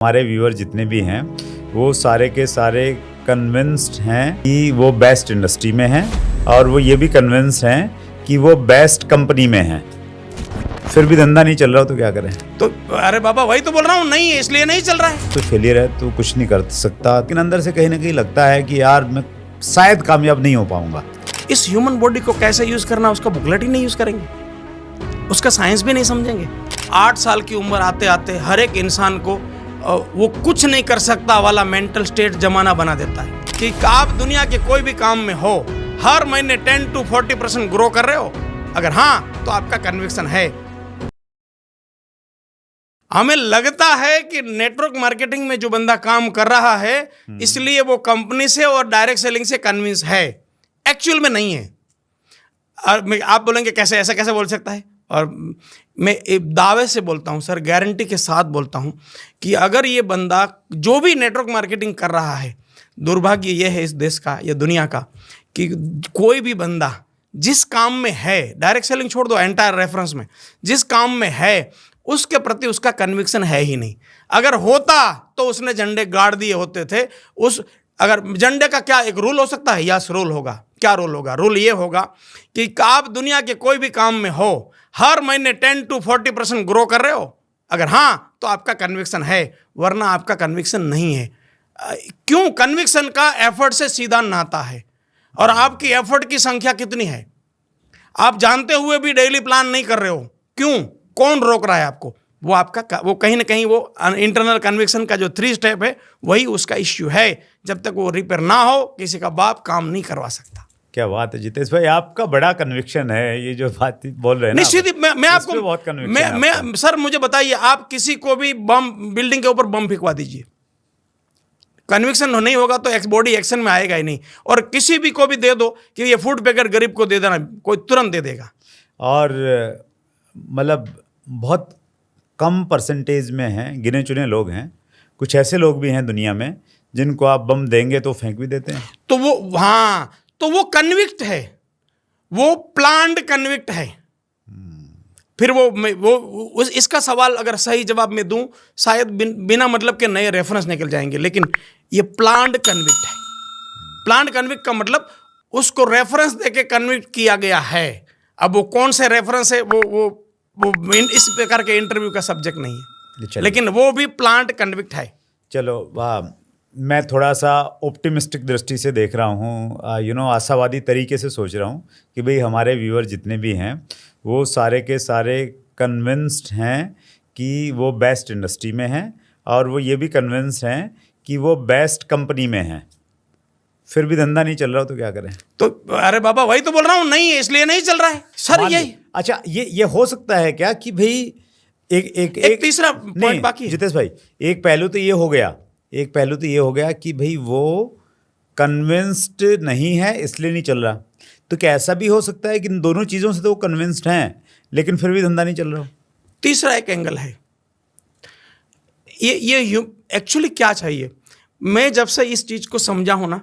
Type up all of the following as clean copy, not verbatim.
हमारे व्यूअर जितने भी हैं वो सारे के सारे कन्विंस्ड हैं कि वो बेस्ट इंडस्ट्री में हैं और वो ये भी कन्विंस्ड हैं कि वो बेस्ट कंपनी में हैं। फिर भी धंधा नहीं चल रहा हो तो क्या करें? तो अरे बाबा वही तो बोल रहा हूँ, नहीं है इसलिए नहीं चल रहा है। तो फेलियर है तो कुछ नहीं कर सकता, लेकिन अंदर से कहीं ना कहीं लगता है कि यार मैं शायद कामयाब नहीं हो पाऊंगा। इस ह्यूमन बॉडी को कैसे यूज करना उसका बुकलेट ही नहीं यूज करेंगे, उसका साइंस भी नहीं समझेंगे। 8 साल की उम्र आते आते हर एक इंसान को वो कुछ नहीं कर सकता वाला मेंटल स्टेट जमाना बना देता है कि आप दुनिया के कोई भी काम में हो, हर महीने 10 to 40% ग्रो कर रहे हो, अगर हाँ तो आपका कन्विक्शन है। हमें लगता है कि नेटवर्क मार्केटिंग में जो बंदा काम कर रहा है इसलिए वो कंपनी से और डायरेक्ट सेलिंग से कन्विंस है, एक्चुअल में नहीं है। और आप बोलेंगे कैसे, ऐसा कैसे बोल सकता है? और मैं एक दावे से बोलता हूं सर, गारंटी के साथ बोलता हूं कि अगर ये बंदा जो भी नेटवर्क मार्केटिंग कर रहा है, दुर्भाग्य ये है इस देश का या दुनिया का कि कोई भी बंदा जिस काम में है, डायरेक्ट सेलिंग छोड़ दो, एंटायर रेफरेंस में जिस काम में है उसके प्रति उसका कन्विक्शन है ही नहीं। अगर होता तो उसने झंडे गाड़ दिए होते थे। उस अगर झंडे का क्या एक रूल हो सकता है? यस, रूल होगा। क्या रूल होगा? रूल ये होगा कि आप दुनिया के कोई भी काम में हो, हर महीने 10 to 40% ग्रो कर रहे हो, अगर हाँ तो आपका कन्विक्शन है, वरना आपका कन्विक्शन नहीं है। क्यों? कन्विक्शन का एफर्ट से सीधा नाता है। और आपकी एफर्ट की संख्या कितनी है आप जानते हुए भी डेली प्लान नहीं कर रहे हो, क्यों? कौन रोक रहा है आपको? वो आपका वो कहीं ना कहीं वो इंटरनल कन्विक्शन का जो 3 स्टेप है वही उसका इश्यू है। जब तक वो रिपेयर ना हो किसी का बाप काम नहीं करवा सकता। क्या बात है जितेश भाई, आपका बड़ा कन्विक्शन है, ये जो बात बोल रहे हैं ना। निश्चित मैं आपको बहुत कन्विक्शन है मैं सर मुझे बताइए, आप किसी को भी बम, बिल्डिंग के ऊपर बम फेंकवा दीजिए, कन्विक्शन नहीं होगा तो बॉडी एक्शन में आएगा ही नहीं। और किसी भी को भी दे दो कि ये फूड पैकेट गरीब को दे देना, कोई तुरंत दे देगा। और मतलब बहुत कम परसेंटेज में हैं, गिने चुने लोग हैं, कुछ ऐसे लोग भी हैं दुनिया में जिनको आप बम देंगे तो फेंक भी देते हैं। तो वो हाँ, तो वो कन्विक्ट है, वो प्लान्ड कन्विक्ट है। फिर वो इसका सवाल अगर सही जवाब मैं दूं शायद बिना मतलब के नए रेफरेंस निकल जाएंगे, लेकिन ये प्लान्ड कन्विक्ट है। प्लान्ड कन्विक्ट का मतलब उसको रेफरेंस देके कन्विक्ट किया गया है। अब वो कौन से रेफरेंस है वो इस प्रकार के इंटरव्यू का सब्जेक्ट नहीं है, लेकिन वो भी प्लान्ड कन्विक्ट है। चलो वाह, मैं थोड़ा सा ऑप्टिमिस्टिक दृष्टि से देख रहा हूँ, आशावादी तरीके से सोच रहा हूँ कि भाई हमारे व्यूअर जितने भी हैं वो सारे के सारे कन्विंस्ड हैं कि वो बेस्ट इंडस्ट्री में हैं और वो ये भी कन्विंस्ड हैं कि वो बेस्ट कंपनी में हैं। फिर भी धंधा नहीं चल रहा हो तो क्या करें? तो अरे बाबा वही तो बोल रहा हूँ, नहीं है इसलिए नहीं चल रहा है सर। यही अच्छा, ये हो सकता है क्या कि भाई एक तीसरा पॉइंट बाकी है जितेश भाई। एक पहलू तो ये हो गया कि भाई वो कन्विंस्ड नहीं है इसलिए नहीं चल रहा। तो क्या ऐसा भी हो सकता है कि इन दोनों चीज़ों से तो वो कन्विंस्ड हैं लेकिन फिर भी धंधा नहीं चल रहा हो? तीसरा एक एंगल है। ये एक्चुअली क्या चाहिए, मैं जब से इस चीज़ को समझा हूं ना,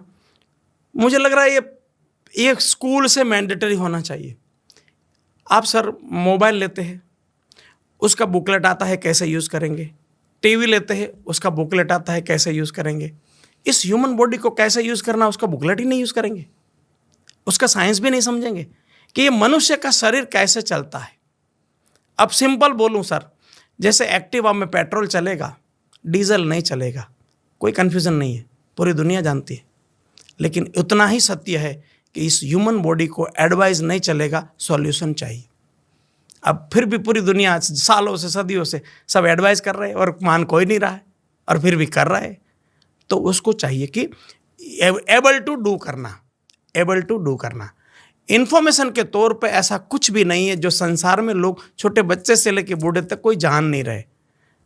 मुझे लग रहा है ये स्कूल से मैंडेटरी होना चाहिए। आप सर मोबाइल लेते हैं, उसका बुकलेट आता है कैसे यूज़ करेंगे। टीवी लेते हैं, उसका बुकलेट आता है कैसे यूज़ करेंगे। इस ह्यूमन बॉडी को कैसे यूज़ करना उसका बुकलेट ही नहीं यूज़ करेंगे, उसका साइंस भी नहीं समझेंगे कि ये मनुष्य का शरीर कैसे चलता है। अब सिंपल बोलूं सर, जैसे एक्टिवा में पेट्रोल चलेगा, डीजल नहीं चलेगा, कोई कन्फ्यूज़न नहीं है, पूरी दुनिया जानती है। लेकिन उतना ही सत्य है कि इस ह्यूमन बॉडी को एडवाइस नहीं चलेगा, सॉल्यूशन चाहिए। अब फिर भी पूरी दुनिया सालों से सदियों से सब एडवाइस कर रहे हैं और मान कोई नहीं रहा है, और फिर भी कर रहा है। तो उसको चाहिए कि एबल टू डू करना। इन्फॉर्मेशन के तौर पे ऐसा कुछ भी नहीं है जो संसार में लोग छोटे बच्चे से लेकर बूढ़े तक कोई जान नहीं रहे,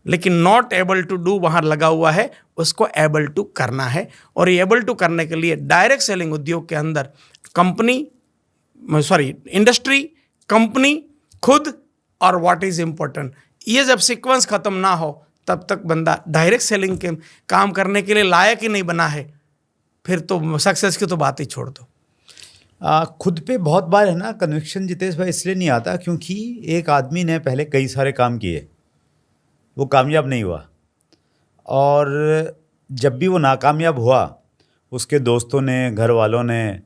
लेकिन नॉट एबल टू डू वहाँ लगा हुआ है, उसको एबल टू करना है। और ये एबल टू करने के लिए डायरेक्ट सेलिंग उद्योग के अंदर इंडस्ट्री, कंपनी, खुद और व्हाट इज़ इम्पोर्टेंट, ये जब सीक्वेंस ख़त्म ना हो तब तक बंदा डायरेक्ट सेलिंग के काम करने के लिए लायक ही नहीं बना है। फिर तो सक्सेस की तो बात ही छोड़ दो। खुद पे बहुत बार है ना कन्विक्शन जितेश भाई इसलिए नहीं आता क्योंकि एक आदमी ने पहले कई सारे काम किए, वो कामयाब नहीं हुआ, और जब भी वो नाकामयाब हुआ, उसके दोस्तों ने, घर वालों ने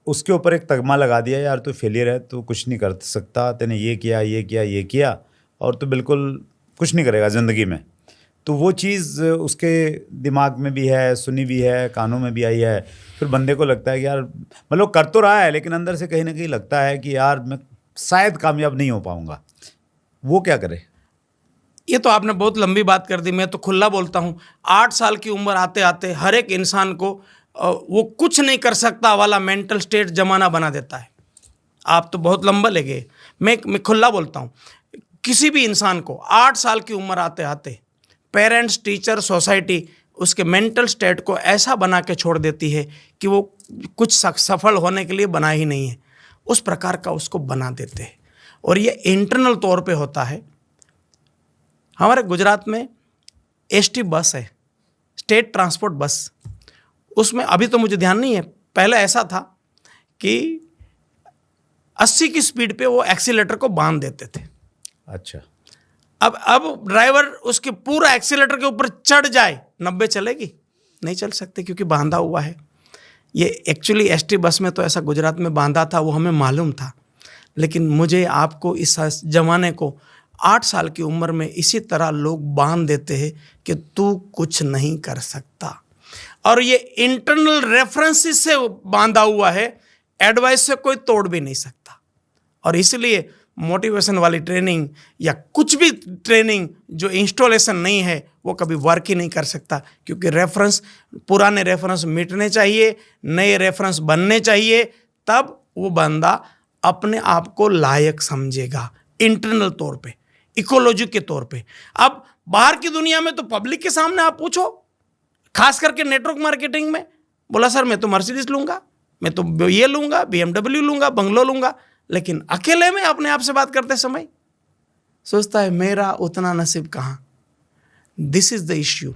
उसके ऊपर एक तगमा लगा दिया, यार तू फेलियर है, तू कुछ नहीं कर सकता, तूने ये किया ये किया ये किया और तू बिल्कुल कुछ नहीं करेगा ज़िंदगी में। तो वो चीज़ उसके दिमाग में भी है, सुनी भी है, कानों में भी आई है। फिर बंदे को लगता है कि यार मतलब कर तो रहा है, लेकिन अंदर से कहीं ना कहीं लगता है कि यार मैं शायद कामयाब नहीं हो पाऊँगा। वो क्या करे? ये तो आपने बहुत लंबी बात कर दी, मैं तो खुला बोलता हूँ। 8 साल की उम्र आते आते हर एक इंसान को वो कुछ नहीं कर सकता वाला मेंटल स्टेट जमाना बना देता है। आप तो बहुत लंबा ले गए। मैं खुला बोलता हूँ, किसी भी इंसान को 8 साल की उम्र आते आते पेरेंट्स, टीचर, सोसाइटी उसके मेंटल स्टेट को ऐसा बना के छोड़ देती है कि वो कुछ सफल होने के लिए बना ही नहीं है, उस प्रकार का उसको बना देते हैं। और ये इंटरनल तौर पे होता है। हमारे गुजरात में एसटी बस है, स्टेट ट्रांसपोर्ट बस। उसमें अभी तो मुझे ध्यान नहीं है, पहले ऐसा था कि 80 की स्पीड पे वो एक्सीलेटर को बांध देते थे। अच्छा। अब ड्राइवर उसके पूरा एक्सीलेटर के ऊपर चढ़ जाए, 90 चलेगी? नहीं चल सकते, क्योंकि बांधा हुआ है। ये एक्चुअली एसटी बस में तो ऐसा गुजरात में बांधा था, वो हमें मालूम था। लेकिन मुझे आपको इस जमाने को 8 साल की उम्र में इसी तरह लोग बांध देते हैं कि तू कुछ नहीं कर सकता। और ये इंटरनल रेफरेंसेस से बांधा हुआ है, एडवाइस से कोई तोड़ भी नहीं सकता। और इसलिए मोटिवेशन वाली ट्रेनिंग या कुछ भी ट्रेनिंग जो इंस्टॉलेशन नहीं है वो कभी वर्क ही नहीं कर सकता, क्योंकि रेफरेंस, पुराने रेफरेंस मिटने चाहिए, नए रेफरेंस बनने चाहिए, तब वो बंदा अपने आप को लायक समझेगा इंटरनल तौर पे, इकोलॉजी के तौर पे। अब बाहर की दुनिया में तो पब्लिक के सामने आप पूछो, खास करके नेटवर्क मार्केटिंग में, बोला सर मैं तो मर्सिडीज लूँगा, मैं तो ये लूँगा, BMW लूँगा, बंगलो लूँगा, लेकिन अकेले में अपने आप से बात करते समय सोचता है मेरा उतना नसीब कहाँ। This is the issue.